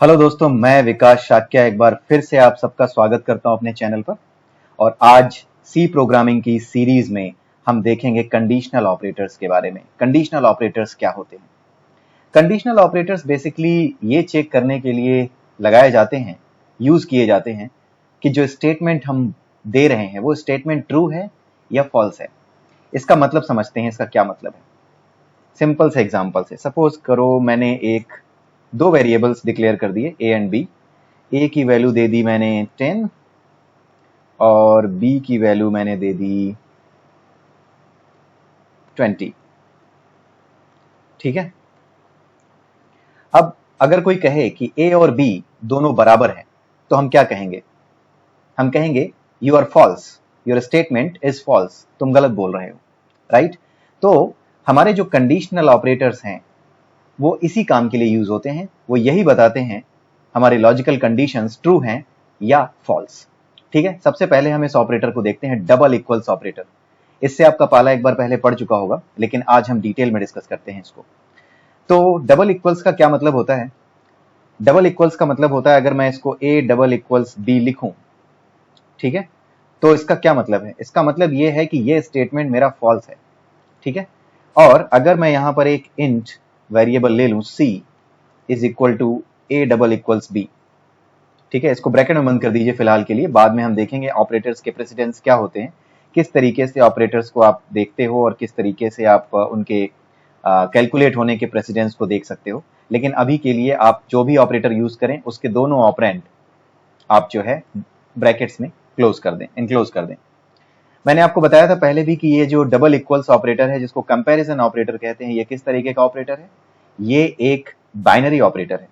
Hello दोस्तों, मैं विकास शाक्या एक बार फिर से आप सबका स्वागत करता हूं अपने चैनल पर। और आज सी प्रोग्रामिंग की सीरीज में हम देखेंगे कंडीशनल ऑपरेटर्स के बारे में। कंडीशनल ऑपरेटर्स क्या होते हैं? कंडीशनल ऑपरेटर्स बेसिकली ये चेक करने के लिए लगाए जाते हैं, यूज किए जाते हैं कि जो स्टेटमेंट हम दे रहे हैं वो स्टेटमेंट ट्रू है या फॉल्स है। इसका मतलब समझते हैं, इसका क्या मतलब है। सिंपल से एग्जांपल से सपोज करो मैंने दो वेरिएबल्स डिक्लेयर कर दिए ए एंड बी। ए की वैल्यू दे दी मैंने 10 और बी की वैल्यू मैंने दे दी 20। ठीक है। अब अगर कोई कहे कि ए और बी दोनों बराबर हैं तो हम क्या कहेंगे? हम कहेंगे you are false, your statement is false, तुम गलत बोल रहे हो, राइट? तो हमारे जो कंडीशनल ऑपरेटर्स हैं वो इसी काम के लिए यूज होते हैं। वो यही बताते हैं हमारे लॉजिकल कंडीशंस ट्रू हैं या फॉल्स। ठीक है, सबसे पहले हम इस ऑपरेटर को देखते हैं, डबल इक्वल्स ऑपरेटर। इससे आपका पाला एक बार पहले पढ़ चुका होगा, लेकिन आज हम डिटेल में डिस्कस करते हैं इसको। तो डबल इक्वल्स का क्या मतलब होता है? डबल इक्वल्स का मतलब होता है अगर मैं इसको ए डबल इक्वल्स बी लिखूं, ठीक है, तो इसका क्या मतलब है? इसका मतलब ये है कि ये स्टेटमेंट मेरा फॉल्स है। ठीक है। और अगर मैं यहां पर एक इंट वेरिएबल ले लूं C is equal to A double equals B, ठीक है, इसको ब्रैकेट में बंद कर दीजिए फिलहाल के लिए, बाद में हम देखेंगे ऑपरेटर्स के प्रेसिडेंस क्या होते हैं, किस तरीके से ऑपरेटर्स को आप देखते हो और किस तरीके से आप उनके कैलकुलेट होने के प्रेसिडेंस को देख सकते हो। लेकिन अभी के लिए आप जो भी ऑपरेटर यूज करें उसके दोनों ऑपरेंड आप जो है ब्रैकेट्स में क्लोज कर दें, इनक्लोज कर दें। मैंने आपको बताया था पहले भी कि ये जो डबल इक्वल्स ऑपरेटर है जिसको कंपैरिजन ऑपरेटर कहते हैं, ये किस तरीके का ऑपरेटर है? ये एक बाइनरी ऑपरेटर है।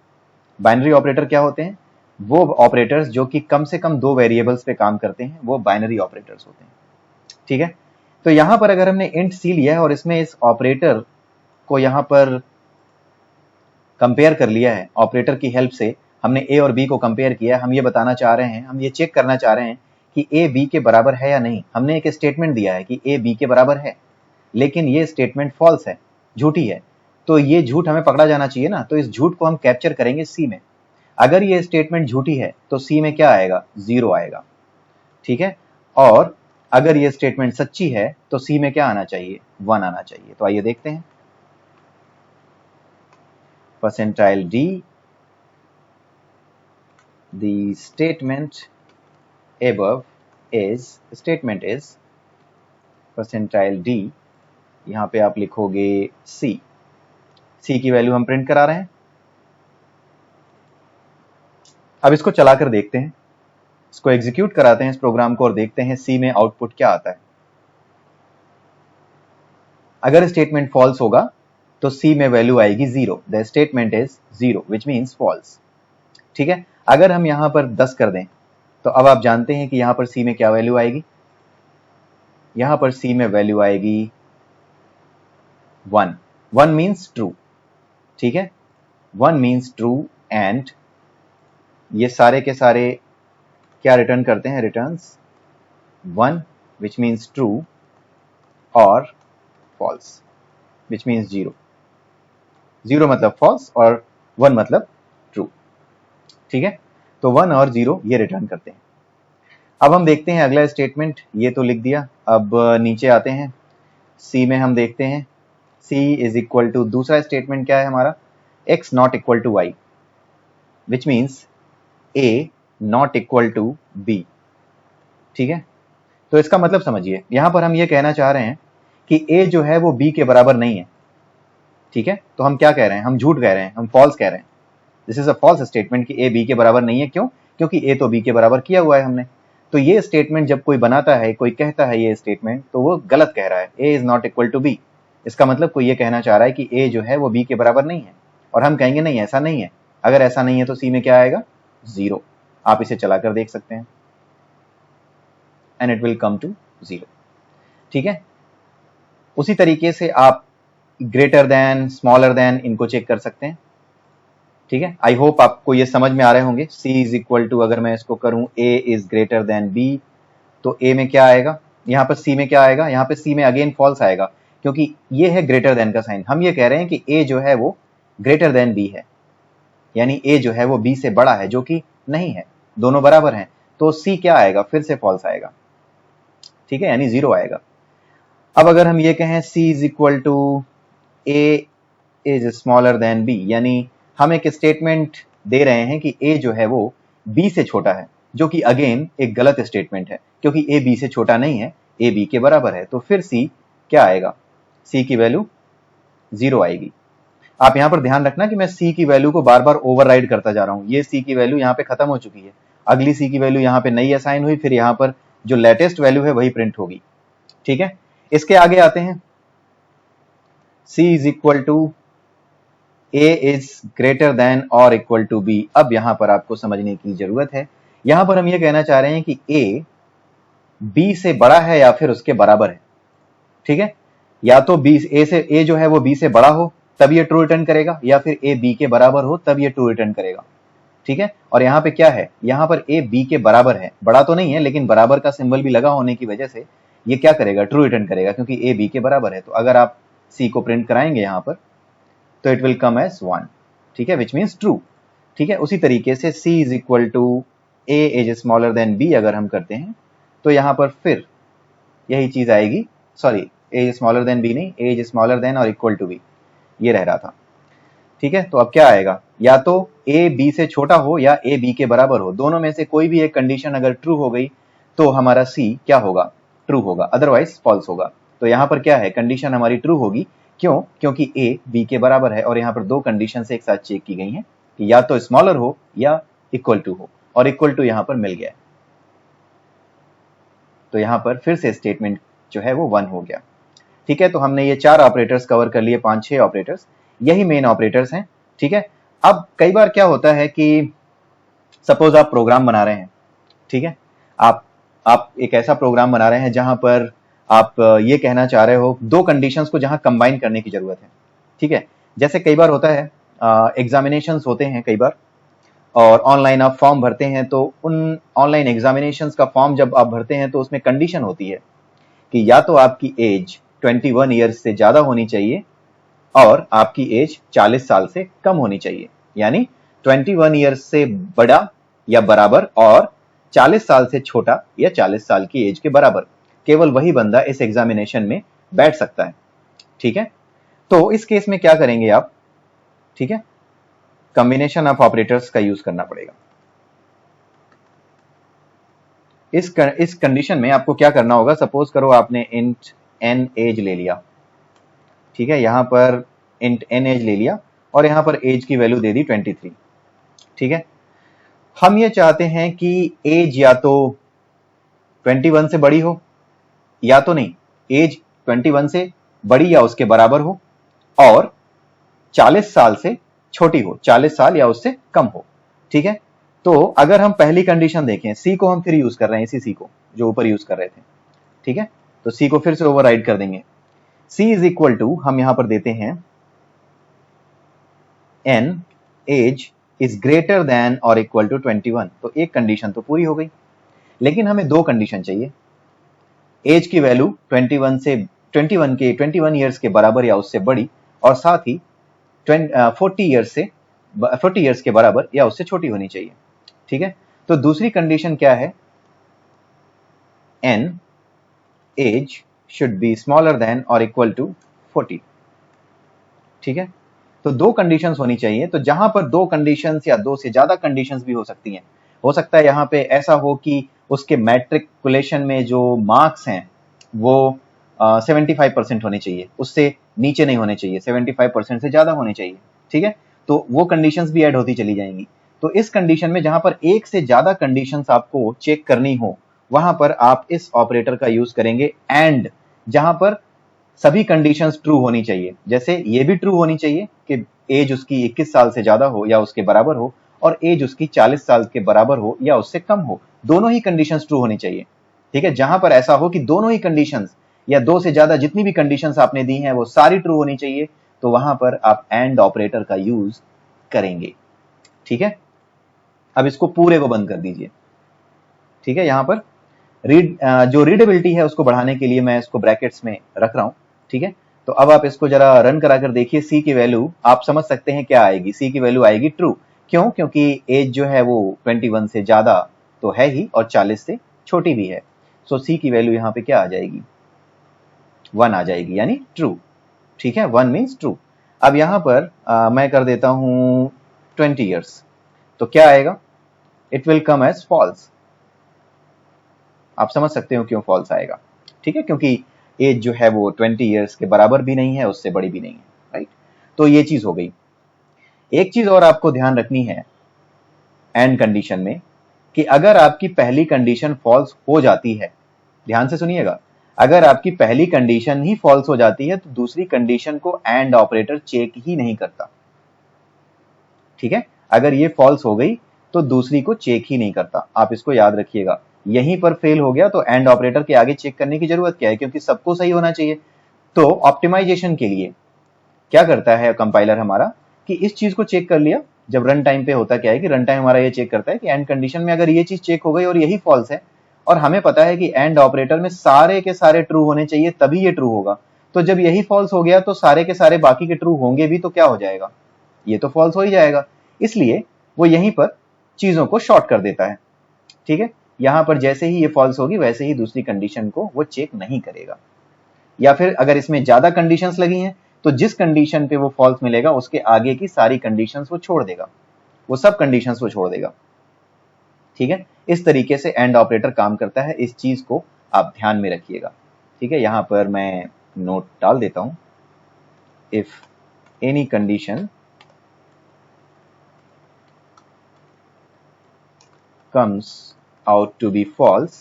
बाइनरी ऑपरेटर क्या होते हैं? वो ऑपरेटर्स जो कि कम से कम दो वेरिएबल्स पे काम करते हैं, वो बाइनरी ऑपरेटर्स होते हैं। ठीक है। तो यहां पर अगर हमने इंट सी लिया है और इसमें इस ऑपरेटर को यहां पर कंपेयर कर लिया है, ऑपरेटर की हेल्प से हमने ए और बी को कंपेयर किया है। हम ये बताना चाह रहे हैं, हम ये चेक करना चाह रहे हैं कि ए बी के बराबर है या नहीं। हमने एक स्टेटमेंट दिया है कि ए बी के बराबर है, लेकिन ये स्टेटमेंट फॉल्स है, झूठी है। तो ये झूठ हमें पकड़ा जाना चाहिए ना, तो इस झूठ को हम कैप्चर करेंगे सी में। अगर ये स्टेटमेंट झूठी है तो सी में क्या आएगा? 0 आएगा। ठीक है। और अगर ये स्टेटमेंट सच्ची है तो सी में क्या आना चाहिए? 1 आना चाहिए। तो आइए देखते हैं। Percentile D, the statement above is, statement is percentile D, यहां पे आप लिखोगे सी। सी की वैल्यू हम प्रिंट करा रहे हैं। अब इसको चलाकर देखते हैं, इसको एग्जीक्यूट कराते हैं इस प्रोग्राम को और देखते हैं सी में आउटपुट क्या आता है। अगर स्टेटमेंट फॉल्स होगा तो सी में वैल्यू आएगी 0। The statement is 0 which means false. ठीक है। अगर हम यहां पर 10 कर दें तो अब आप जानते हैं कि यहां पर सी में क्या वैल्यू आएगी? यहां पर सी में वैल्यू आएगी 1। 1 मीन्स ट्रू। ठीक है। 1 मीन्स ट्रू एंड ये सारे के सारे क्या रिटर्न करते हैं? रिटर्न्स 1 विच मीन्स ट्रू और फॉल्स विच मीन्स 0। 0 मतलब फॉल्स और 1 मतलब ट्रू। ठीक है। तो 1 और 0 ये रिटर्न करते हैं। अब हम देखते हैं अगला स्टेटमेंट, ये तो लिख दिया। अब नीचे आते हैं, सी में हम देखते हैं सी इज इक्वल टू, दूसरा स्टेटमेंट क्या है हमारा? x not equal to y which means a not equal to b। ठीक है। तो इसका मतलब समझिए, यहां पर हम ये कहना चाह रहे हैं कि a जो है वो b के बराबर नहीं है। ठीक है। तो हम क्या कह रहे हैं? हम झूठ कह रहे हैं, हम फॉल्स कह रहे हैं। This is a false statement कि a b के बराबर नहीं है। क्यों? क्योंकि a तो b के बराबर किया हुआ है हमने। तो ये स्टेटमेंट जब कोई बनाता है, कोई कहता है ये स्टेटमेंट, तो वो गलत कह रहा है, a is not equal to b। इसका मतलब कोई ये कहना चाह रहा है कि a जो है वो b के बराबर नहीं है, और हम कहेंगे नहीं ऐसा नहीं है। अगर ऐसा नहीं है तो c में क्या आएगा? 0। आप इसे चलाकर देख सकते हैं and it will come to 0। ठीक है। उसी तरीके से आप ग्रेटर देन, स्मॉलर देन इनको चेक कर सकते हैं। ठीक है। आई होप आपको ये समझ में आ रहे होंगे। c इज इक्वल टू, अगर मैं इसको करूं a is greater then b, तो a में क्या आएगा? यहां पर c में क्या आएगा? यहां पर c में अगेन फॉल्स आएगा, क्योंकि ये है ग्रेटर देन का साइन। हम ये कह रहे हैं कि a जो है वो ग्रेटर देन b है। यानी ए जो है वो बी से बड़ा है, जो कि नहीं है, दोनों बराबर हैं, तो सी क्या आएगा, फिर से फॉल्स आएगा, ठीक है, यानी 0 आएगा। अब अगर हम ये कहें C is equal to A is smaller than B, यानी हम एक स्टेटमेंट दे रहे हैं कि ए जो है वो बी से छोटा है, जो कि अगेन एक गलत स्टेटमेंट है, क्योंकि ए बी से छोटा नहीं है, ए बी के बराबर है, तो फिर सी क्या आएगा, सी की वैल्यू 0 आएगी। आप यहां पर ध्यान रखना कि मैं सी की वैल्यू को बार बार ओवरराइड करता जा रहा हूं, ये सी की वैल्यू यहां पे खत्म हो चुकी है, अगली सी की वैल्यू यहां पे नई असाइन हुई, फिर यहां पर जो लेटेस्ट वैल्यू है वही प्रिंट होगी, ठीक है। इसके आगे आते हैं, C is equal to A is greater than और इक्वल टू B। अब यहां पर आपको समझने की जरूरत है, यहां पर हम ये कहना चाह रहे हैं कि A B से बड़ा है या फिर उसके बराबर है, ठीक है, या तो A जो है वो B से बड़ा हो तब ये ट्रू रिटर्न करेगा, या फिर A B के बराबर हो तब ये ट्रू रिटर्न करेगा, ठीक है। और यहाँ पे क्या है, यहाँ पर A B के बराबर है, बड़ा तो नहीं है लेकिन बराबर का सिंबल भी लगा होने की वजह से ये क्या करेगा, ट्रू रिटर्न करेगा, क्योंकि A B के बराबर है। तो अगर आप C को प्रिंट कराएंगे यहाँ पर तो इट विल कम एज 1, ठीक है, विच मीन्स ट्रू, ठीक है। उसी तरीके से C is equal to A is smaller than B अगर हम करते हैं तो यहाँ पर फिर यही चीज आएगी, sorry A is smaller than B नहीं, A इज स्मॉलर देन और इक्वल टू B, ये रह रहा था, ठीक है। तो अब क्या आएगा, या तो A B से छोटा हो या A B के बराबर हो, दोनों में से कोई भी एक कंडीशन अगर ट्रू हो गई तो हमारा C क्या होगा, ट्रू होगा, अदरवाइज फॉल्स होगा। तो यहाँ पर क्या है, कंडीशन हमारी ट्रू होगी, क्यों, क्योंकि A B के बराबर है, और यहाँ पर दो कंडीशन एक साथ चेक की गई हैं कि या तो स्मॉलर हो या इक्वल टू हो, और इक्वल टू यहाँ पर मिल गया, तो यहाँ पर फिर से स्टेटमेंट जो है वो 1 हो गया, ठीक है। तो हमने ये 4 ऑपरेटर्स कवर कर लिए, 5-6 ऑपरेटर्स, यही मेन ऑपरेटर्स हैं, ठीक है। अब कई बार क्या होता है कि सपोज आप प्रोग्राम बना रहे हैं, ठीक है, आप एक ऐसा प्रोग्राम बना रहे हैं जहां पर आप ये कहना चाह रहे हो दो कंडीशंस को जहां कंबाइन करने की जरूरत है, ठीक है। जैसे कई बार होता है एग्जामिनेशंस होते हैं कई बार, और ऑनलाइन आप फॉर्म भरते हैं, तो उन ऑनलाइन एग्जामिनेशंस का फॉर्म जब आप भरते हैं तो उसमें कंडीशन होती है कि या तो आपकी एज 21 ईयर्स से ज्यादा होनी चाहिए और आपकी एज 40 साल से कम होनी चाहिए, यानी 21 ईयर्स से बड़ा या बराबर और 40 साल से छोटा या 40 साल की एज के बराबर, केवल वही बंदा इस एग्जामिनेशन में बैठ सकता है, ठीक है। तो इस केस में क्या करेंगे आप, ठीक है, कॉम्बिनेशन ऑफ ऑपरेटर्स का यूज करना पड़ेगा। इस कंडीशन में आपको क्या करना होगा, सपोज करो आपने इंट n एज ले लिया, ठीक है, यहां पर इंट n एज ले लिया और यहां पर एज की वैल्यू दे दी 23, ठीक है। हम ये चाहते हैं कि एज या तो 21 से बड़ी हो या तो नहीं, एज 21 से बड़ी या उसके बराबर हो और 40 साल से छोटी हो, 40 साल या उससे कम हो, ठीक है। तो अगर हम पहली कंडीशन देखें, सी को हम फिर यूज कर रहे हैं, इसी सी को जो ऊपर यूज कर रहे थे, ठीक है, तो सी को फिर से ओवरराइड कर देंगे। सी इज इक्वल टू हम यहां पर देते हैं n age is greater than और इक्वल टू 21, तो एक कंडीशन तो पूरी हो गई, लेकिन हमें दो कंडीशन चाहिए, एज की वैल्यू 21 ईयर्स के बराबर या उससे बड़ी, और साथ ही 40 ईयर्स के बराबर या उससे छोटी होनी चाहिए, ठीक है। तो दूसरी कंडीशन क्या है, n age should be smaller than और इक्वल टू 40, ठीक है। तो दो कंडीशंस होनी चाहिए, तो जहां पर दो कंडीशंस या दो से ज्यादा कंडीशंस भी हो सकती हैं, हो सकता है यहां पे ऐसा हो कि उसके मैट्रिकुलेशन में जो मार्क्स हैं वो 75% होने चाहिए, उससे नीचे नहीं होने चाहिए, 75% से ज्यादा होने चाहिए, ठीक है। तो वो कंडीशंस भी ऐड होती चली जाएंगी। तो इस कंडीशन में जहां पर एक से ज्यादा कंडीशंस आपको चेक करनी हो, वहां पर आप इस ऑपरेटर का यूज करेंगे एंड, जहां पर सभी कंडीशंस ट्रू होनी चाहिए, जैसे ये भी ट्रू होनी चाहिए कि एज उसकी 21 साल से ज्यादा हो या उसके बराबर हो और एज उसकी 40 साल के बराबर हो या उससे कम हो, दोनों ही कंडीशंस ट्रू होनी चाहिए, ठीक है। जहां पर ऐसा हो कि दोनों ही कंडीशंस या दो से ज्यादा जितनी भी कंडीशंस आपने दी हैं वो सारी ट्रू होनी चाहिए, तो वहां पर आप एंड ऑपरेटर का यूज करेंगे, ठीक है। अब इसको पूरे को बंद कर दीजिए, ठीक है। यहां पर जो रीडेबिलिटी है उसको बढ़ाने के लिए मैं इसको ब्रैकेट्स में रख रहा हूं, ठीक है। तो अब आप इसको जरा रन करा कर देखिए, सी की वैल्यू आप समझ सकते हैं क्या आएगी, सी की वैल्यू आएगी ट्रू, क्यों? क्योंकि एज जो है वो 21 से ज्यादा तो है ही और 40 से छोटी भी है। सो सी की वैल्यू यहाँ पे क्या आ जाएगी? 1 आ जाएगी, यानी ट्रू। ठीक है, 1 मीन्स ट्रू। अब यहाँ पर मैं कर देता हूँ 20 ईयर्स, तो क्या आएगा? It will come as false. आप समझ सकते हो क्यों फॉल्स आएगा। ठीक है, क्योंकि एज जो है वो 20 ईयर्स के बराबर भी नहीं है, उससे बड़ी भी नहीं है, राइट। तो ये चीज हो गई। एक चीज और आपको ध्यान रखनी है एंड कंडीशन में, कि अगर आपकी पहली कंडीशन फॉल्स हो जाती है, ध्यान से सुनिएगा, अगर आपकी पहली कंडीशन ही फॉल्स हो जाती है तो दूसरी कंडीशन को एंड ऑपरेटर चेक ही नहीं करता। ठीक है, अगर ये फॉल्स हो गई तो दूसरी को चेक ही नहीं करता। आप इसको याद रखिएगा। यहीं पर फेल हो गया तो एंड ऑपरेटर के आगे चेक करने की जरूरत क्या है, क्योंकि सबको सही होना चाहिए। तो ऑप्टिमाइजेशन के लिए क्या करता है कंपाइलर हमारा, कि इस चीज को चेक कर लिया। जब रन टाइम पे होता क्या है कि रन टाइम हमारा ये चेक करता है कि एंड कंडीशन में अगर ये चीज चेक हो गई और यही फॉल्स है, और हमें पता है कि एंड ऑपरेटर में सारे के सारे ट्रू होने चाहिए तभी ये ट्रू होगा, तो जब यही फॉल्स हो गया तो सारे के सारे बाकी के ट्रू होंगे भी, तो क्या हो जाएगा? ये तो फॉल्स हो ही जाएगा। इसलिए वो यहीं पर चीजों को शॉर्ट कर देता है। ठीक है, यहां पर जैसे ही ये फॉल्स होगी वैसे ही दूसरी कंडीशन को वो चेक नहीं करेगा। या फिर अगर इसमें ज्यादा कंडीशंस लगी हैं तो जिस कंडीशन पे वो फॉल्स मिलेगा उसके आगे की सारी कंडीशंस वो छोड़ देगा, वो सब कंडीशंस वो छोड़ देगा। ठीक है, इस तरीके से एंड ऑपरेटर काम करता है। इस चीज को आप ध्यान में रखिएगा। ठीक है, यहां पर मैं नोट डाल देता हूं, if any condition comes out to be false,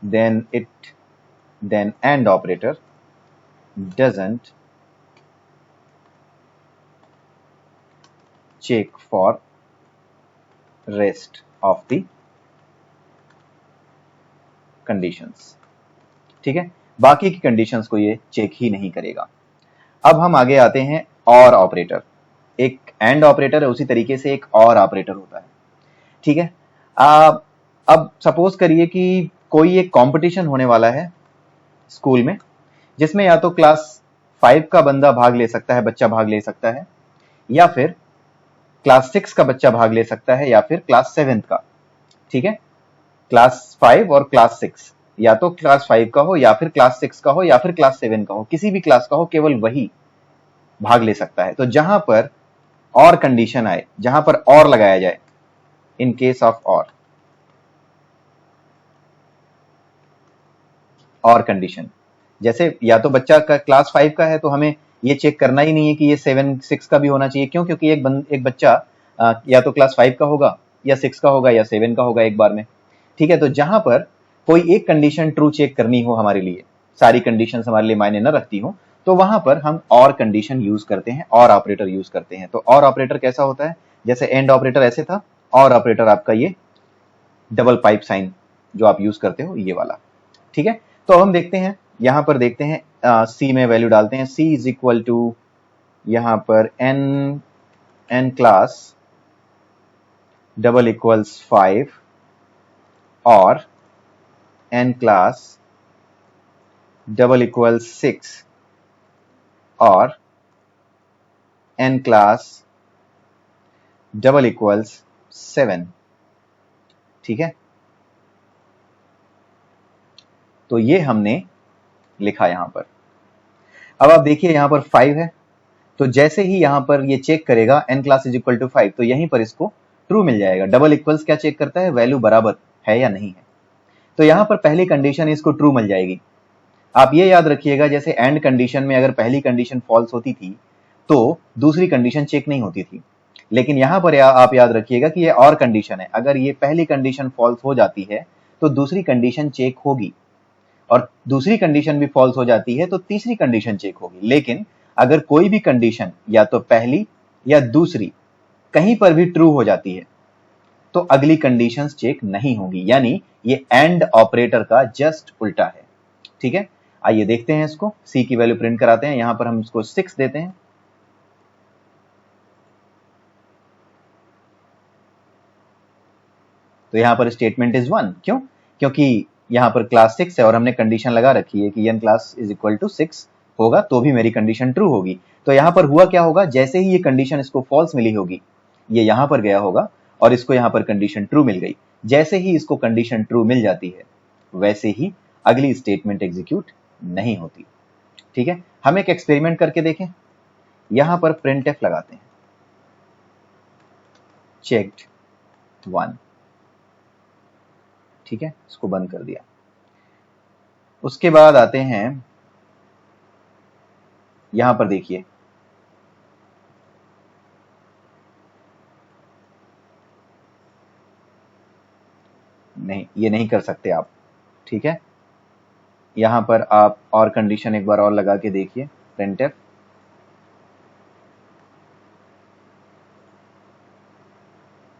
then AND operator doesn't check for rest of the conditions। ठीक है, बाकी की कंडीशंस को ये चेक ही नहीं करेगा। अब हम आगे आते हैं और ऑपरेटर। एक एंड ऑपरेटर है, उसी तरीके से एक और ऑपरेटर होता है। ठीक है, अब सपोज करिए कि कोई एक कंपटीशन होने वाला है स्कूल में, जिसमें या तो क्लास 5 का बंदा भाग ले सकता है, बच्चा भाग ले सकता है, या फिर क्लास 6 का बच्चा भाग ले सकता है, या फिर क्लास 7 का। ठीक है, क्लास 5 और क्लास 6, या तो क्लास 5 का हो, या फिर क्लास 6 का हो, या फिर क्लास 7 का हो, किसी भी क्लास का हो, केवल वही भाग ले सकता है। तो जहां पर और कंडीशन आए, जहां पर और लगाया जाए, इन केस ऑफ और कंडीशन, जैसे या तो बच्चा का क्लास 5 का है तो हमें ये चेक करना ही नहीं है कि ये 7 6 का भी होना चाहिए। क्यों? क्योंकि एक बच्चा या तो क्लास 5 का होगा, या 6 का होगा, या 7 का होगा एक बार में। ठीक है, तो जहां पर कोई एक कंडीशन ट्रू चेक करनी हो हमारे लिए, सारी कंडीशन हमारे लिए मायने न रखती हो, तो वहां पर हम और कंडीशन यूज करते हैं, और ऑपरेटर यूज करते हैं। तो और ऑपरेटर कैसा होता है? जैसे एंड ऑपरेटर ऐसे था, और ऑपरेटर आपका ये डबल पाइप साइन जो आप यूज करते हो, ये वाला। ठीक है, तो हम देखते हैं, यहां पर देखते हैं, सी में वैल्यू डालते हैं। सी इज इक्वल टू यहां पर एन क्लास डबल इक्वल्स 5 और एन क्लास डबल इक्वल्स 6 और एन क्लास डबल इक्वल्स 7। ठीक है, तो ये हमने लिखा यहां पर। अब आप देखिए यहां पर 5 है, तो जैसे ही यहां पर ये चेक करेगा n class is equal to 5, तो यहीं पर इसको ट्रू मिल जाएगा। डबल इक्वल्स क्या चेक करता है? वैल्यू बराबर है या नहीं है। तो यहां पर पहली कंडीशन इसको ट्रू मिल जाएगी। आप ये याद रखिएगा, जैसे एंड कंडीशन में अगर पहली कंडीशन फॉल्स होती थी तो दूसरी कंडीशन चेक नहीं होती थी, लेकिन यहां पर आप याद रखिएगा कि ये और कंडीशन है। अगर ये पहली कंडीशन फॉल्स हो जाती है तो दूसरी कंडीशन चेक होगी, और दूसरी कंडीशन भी फॉल्स हो जाती है तो तीसरी कंडीशन चेक होगी। लेकिन अगर कोई भी कंडीशन या तो पहली या दूसरी कहीं पर भी ट्रू हो जाती है तो अगली कंडीशंस चेक नहीं होंगी, यानी ये एंड ऑपरेटर का जस्ट उल्टा है। ठीक है, आइए देखते हैं इसको। सी की वैल्यू प्रिंट कराते हैं, यहां पर हम इसको 6 देते हैं। तो यहां पर स्टेटमेंट इज 1। क्यों? क्योंकि यहां पर क्लास 6 है और हमने कंडीशन लगा रखी है कि n class is equal to 6 होगा तो भी मेरी कंडीशन ट्रू होगी। तो यहां पर हुआ क्या होगा, जैसे ही ये कंडीशन इसको फॉल्स मिली होगी, ये यहां पर गया होगा और इसको यहां पर कंडीशन ट्रू मिल गई। जैसे ही इसको कंडीशन ट्रू मिल जाती है वैसे ही अगली स्टेटमेंट एग्जीक्यूट नहीं होती। ठीक है, हम एक एक्सपेरिमेंट करके देखें। यहां पर printf लगाते हैं, चेक्ड 1। ठीक है, इसको बंद कर दिया। उसके बाद आते हैं यहां पर, देखिए नहीं, ये नहीं कर सकते आप। ठीक है, यहां पर आप और कंडीशन एक बार और लगा के देखिए, printf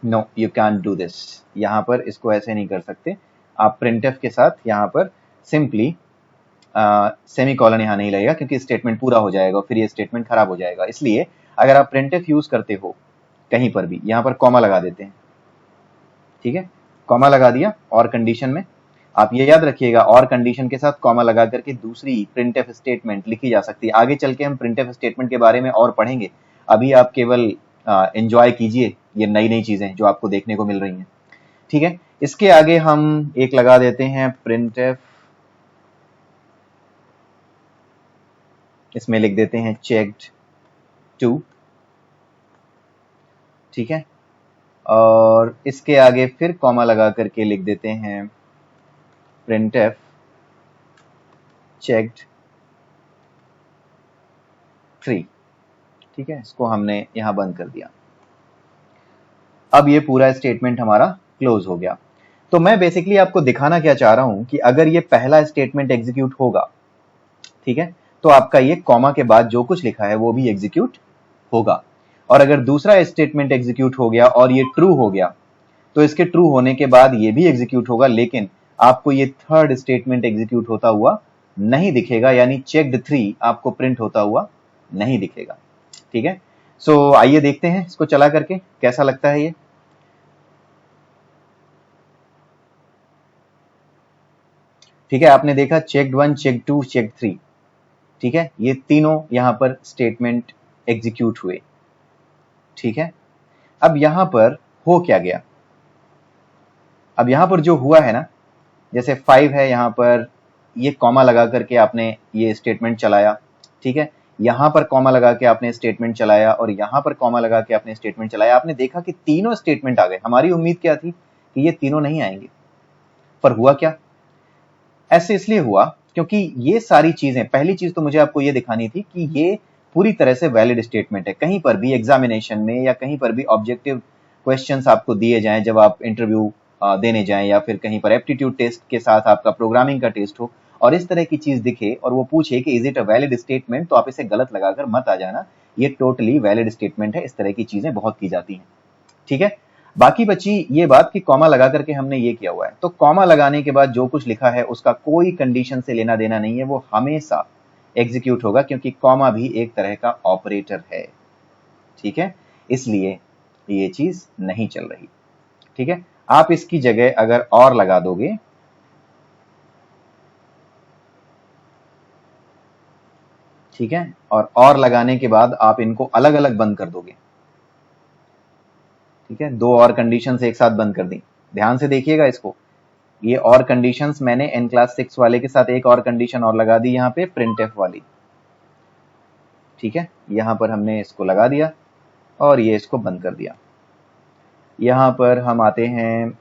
no you can do this. यहां पर इसको ऐसे नहीं कर सकते आप। printf के साथ यहां पर सिंपली सेमी कॉलन यहां नहीं लगेगा क्योंकि स्टेटमेंट पूरा हो जाएगा और फिर ये स्टेटमेंट खराब हो जाएगा। इसलिए अगर आप printf यूज करते हो कहीं पर भी, यहां पर कॉमा लगा देते हैं। ठीक है, कॉमा लगा दिया और कंडीशन में। आप ये याद रखिएगा, और कंडीशन के साथ कॉमा लगा करके दूसरी printf स्टेटमेंट लिखी जा सकती है। आगे चल के हम printf स्टेटमेंट के बारे में और पढ़ेंगे। अभी आप केवल एंजॉय कीजिए ये नई नई चीजें जो आपको देखने को मिल रही हैं। ठीक है, इसके आगे हम एक लगा देते हैं printf, इसमें लिख देते हैं चेक्ड 2। ठीक है, और इसके आगे फिर कॉमा लगा करके लिख देते हैं printf चेक्ड 3। ठीक है, इसको हमने यहां बंद कर दिया। अब ये पूरा स्टेटमेंट हमारा क्लोज हो गया। तो मैं बेसिकली आपको दिखाना क्या चाह रहा हूं कि अगर ये पहला स्टेटमेंट एग्जीक्यूट होगा, ठीक है, तो आपका ये कॉमा के बाद जो कुछ लिखा है वो भी एग्जीक्यूट होगा। और अगर दूसरा स्टेटमेंट एग्जीक्यूट हो गया और ये ट्रू हो गया, तो इसके ट्रू होने के बाद ये भी एग्जीक्यूट होगा, लेकिन आपको ये थर्ड स्टेटमेंट एग्जीक्यूट होता हुआ नहीं दिखेगा, यानी चेक्ड 3 आपको प्रिंट होता हुआ नहीं दिखेगा। ठीक है, सो आइए देखते हैं इसको चला करके कैसा लगता है ये। ठीक है, आपने देखा चेक्ड 1, चेक्ड 2, चेक्ड 3। ठीक है, ये तीनों यहां पर स्टेटमेंट एग्जीक्यूट हुए। ठीक है, अब यहां पर हो क्या गया? अब यहां पर जो हुआ है ना, जैसे 5 है यहां पर, ये कॉमा लगा करके आपने ये स्टेटमेंट चलाया। ठीक है, यहां पर कॉमा लगा के आपने स्टेटमेंट चलाया और यहां पर कॉमा लगा के आपने स्टेटमेंट चलाया। आपने देखा कि तीनों स्टेटमेंट आ गए। हमारी उम्मीद क्या थी कि ये तीनों नहीं आएंगे, पर हुआ क्या? ऐसे इसलिए हुआ क्योंकि ये सारी चीजें, पहली चीज तो मुझे आपको ये दिखानी थी कि ये पूरी तरह से वैलिड स्टेटमेंट है। कहीं पर भी एग्जामिनेशन में या कहीं पर भी ऑब्जेक्टिव क्वेश्चंस आपको दिए जाएं, जब आप इंटरव्यू देने जाएं या फिर कहीं पर एप्टीट्यूड टेस्ट के साथ आपका प्रोग्रामिंग का टेस्ट हो और इस तरह की चीज दिखे और वो पूछे कि is it a valid statement, तो आप इसे गलत लगाकर मत आ जाना, ये टोटली वैलिड स्टेटमेंट है। इस तरह की चीजें बहुत की जाती हैं। ठीक है, बाकी बची ये बात कि कॉमा लगा करके हमने ये किया हुआ है, तो कॉमा लगाने के बाद जो कुछ लिखा है उसका कोई कंडीशन से लेना देना नहीं है, वो हमेशा एग्जीक्यूट होगा क्योंकि कॉमा भी एक तरह का ऑपरेटर है। ठीक है, इसलिए ये चीज नहीं चल रही। ठीक है, आप इसकी जगह अगर और लगा दोगे, ठीक है, और लगाने के बाद आप इनको अलग अलग बंद कर दोगे। ठीक है, दो और कंडीशंस एक साथ बंद कर दी। ध्यान से देखिएगा इसको, ये और कंडीशंस मैंने n क्लास 6 वाले के साथ एक और कंडीशन और लगा दी यहाँ पे printf वाली। ठीक है, यहां पर हमने इसको लगा दिया और ये इसको बंद कर दिया। यहां पर हम आते हैं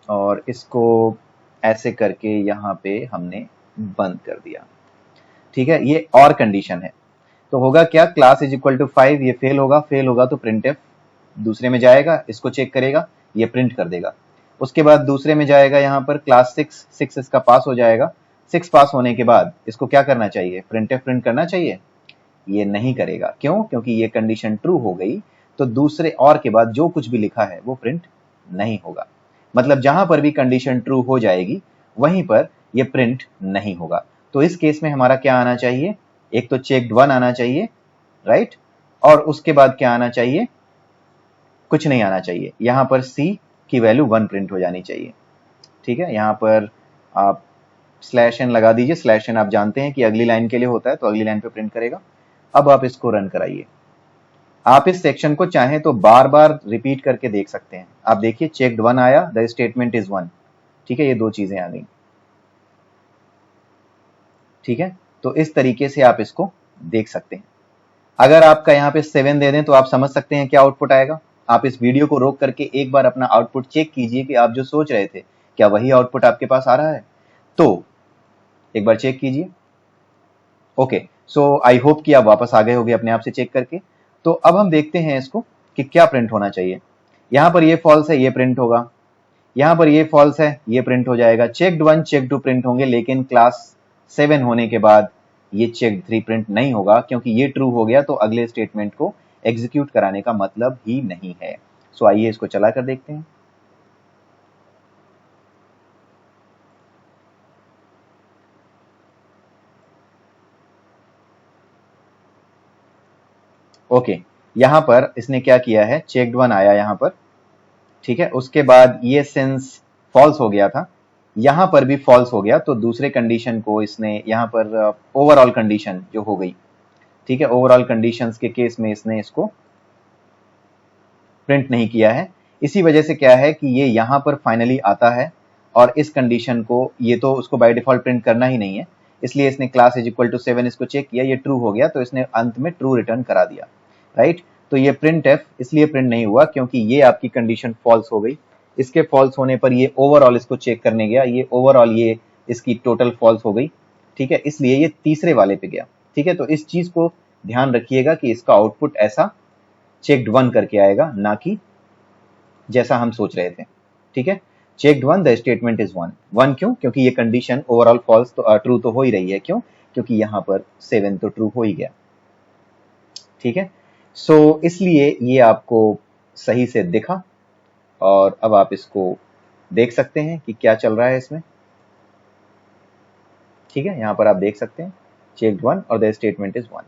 और इसको ऐसे करके यहां पे हमने बंद कर दिया। ठीक है, ये और कंडीशन है। तो होगा क्या, क्लास इज इक्वल टू 5, ये फेल होगा। फेल होगा तो printf दूसरे में जाएगा, इसको चेक करेगा, ये प्रिंट कर देगा। उसके बाद दूसरे में जाएगा, यहाँ पर क्लास 6 इसका पास हो जाएगा। 6 पास होने के बाद इसको क्या करना चाहिए, printf प्रिंट करना चाहिए। ये नहीं करेगा, क्यों? क्योंकि ये कंडीशन ट्रू हो गई, तो दूसरे और के बाद जो कुछ भी लिखा है वो प्रिंट नहीं होगा। मतलब जहां पर भी कंडीशन ट्रू हो जाएगी वहीं पर ये प्रिंट नहीं होगा। तो इस केस में हमारा क्या आना चाहिए, एक तो चेक्ड 1 आना चाहिए, राइट, और उसके बाद क्या आना चाहिए, कुछ नहीं आना चाहिए। यहां पर c की वैल्यू 1 प्रिंट हो जानी चाहिए। ठीक है, यहां पर आप /n लगा दीजिए। /n आप जानते हैं कि अगली लाइन के लिए होता है, तो अगली लाइन पे प्रिंट करेगा। अब आप इसको रन कराइए। आप इस सेक्शन को चाहें तो बार बार रिपीट करके देख सकते हैं। आप देखिए चेक्ड 1 आया, द स्टेटमेंट इज 1। ठीक है, ये दो चीजें आ गई। ठीक है, तो इस तरीके से आप इसको देख सकते हैं। अगर आपका यहाँ पे 7 दे दें तो आप समझ सकते हैं क्या आउटपुट आएगा। आप इस वीडियो को रोक करके एक बार अपना आउटपुट चेक कीजिए कि आप जो सोच रहे थे क्या वही आउटपुट आपके पास आ रहा है। तो एक बार चेक कीजिए। ओके, सो आई होप कि आप वापस आ गए होंगे अपने आप से चेक करके। तो अब हम देखते हैं इसको कि क्या प्रिंट होना चाहिए। यहाँ पर ये फॉल्स है, ये प्रिंट होगा। यहाँ पर ये फॉल्स है, ये प्रिंट हो जाएगा। चेक्ड 1 चेक्ड 2 प्रिंट होंगे, लेकिन क्लास 7 होने के बाद ये चेक्ड 3 प्रिंट नहीं होगा, क्योंकि ये ट्रू हो गया तो अगले स्टेटमेंट को एग्जीक्यूट कराने का मतलब ही नहीं है। सो आइए इसको चला कर देखते हैं। ओके, यहां पर इसने क्या किया है, चेक्ड 1 आया यहां पर। ठीक है, उसके बाद ये सिंस फॉल्स हो गया था, यहां पर भी फॉल्स हो गया, तो दूसरे कंडीशन को इसने यहां पर ओवरऑल कंडीशन जो हो गई। ठीक है, ओवरऑल कंडीशंस के केस में इसने इसको प्रिंट नहीं किया है। इसी वजह से क्या है कि ये यहां पर फाइनली आता है और इस कंडीशन को, ये तो उसको बाय डिफॉल्ट प्रिंट करना ही नहीं है, इसलिए इसने क्लास इज इक्वल टू 7 इसको चेक किया, ये ट्रू हो गया तो इसने अंत में ट्रू रिटर्न करा दिया। राइट, तो ये प्रिंट एफ इसलिए प्रिंट नहीं हुआ क्योंकि ये आपकी कंडीशन फॉल्स हो गई। इसके फॉल्स होने पर ये ओवरऑल इसको चेक करने गया, ये ओवरऑल ये इसकी टोटल फॉल्स हो गई। ठीक है, इसलिए ये तीसरे वाले पे गया। ठीक है, तो इस चीज को ध्यान रखिएगा कि इसका आउटपुट ऐसा चेक्ड 1 करके आएगा, ना कि जैसा हम सोच रहे थे। ठीक है, चेक्ड 1 द स्टेटमेंट इज 1। क्यों? क्योंकि ये कंडीशन ओवरऑल फॉल्स तो ट्रू तो हो ही रही है। क्यों? क्योंकि यहां पर 7 तो ट्रू हो ही गया। ठीक है, सो इसलिए ये आपको सही से दिखा और अब आप इसको देख सकते हैं कि क्या चल रहा है इसमें। ठीक है, यहां पर आप देख सकते हैं चेक्ड 1 और द स्टेटमेंट इज 1।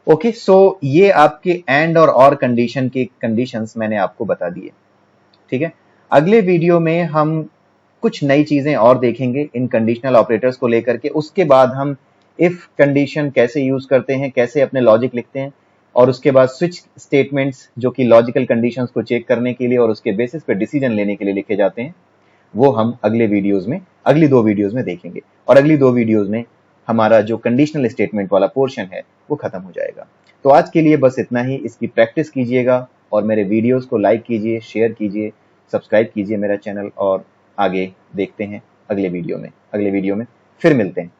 ओके, सो ये आपके एंड और कंडीशन के कंडीशंस मैंने आपको बता दिए। ठीक है, अगले वीडियो में हम कुछ नई चीजें और देखेंगे इन कंडीशनल ऑपरेटर्स को लेकर के। उसके बाद हम इफ कंडीशन कैसे यूज करते हैं, कैसे अपने लॉजिक लिखते हैं, और उसके बाद स्विच स्टेटमेंट्स जो कि लॉजिकल कंडीशंस को चेक करने के लिए और उसके बेसिस पे डिसीजन लेने के लिए लिखे जाते हैं, वो हम अगले वीडियोस में, अगली 2 वीडियोस में देखेंगे। और अगली 2 वीडियोस में हमारा जो कंडीशनल स्टेटमेंट वाला पोर्शन है वो खत्म हो जाएगा। तो आज के लिए बस इतना ही। इसकी प्रैक्टिस कीजिएगा और मेरे वीडियोस को लाइक कीजिए, शेयर कीजिए, सब्सक्राइब कीजिए मेरा चैनल, और आगे देखते हैं अगले वीडियो में। फिर मिलते हैं।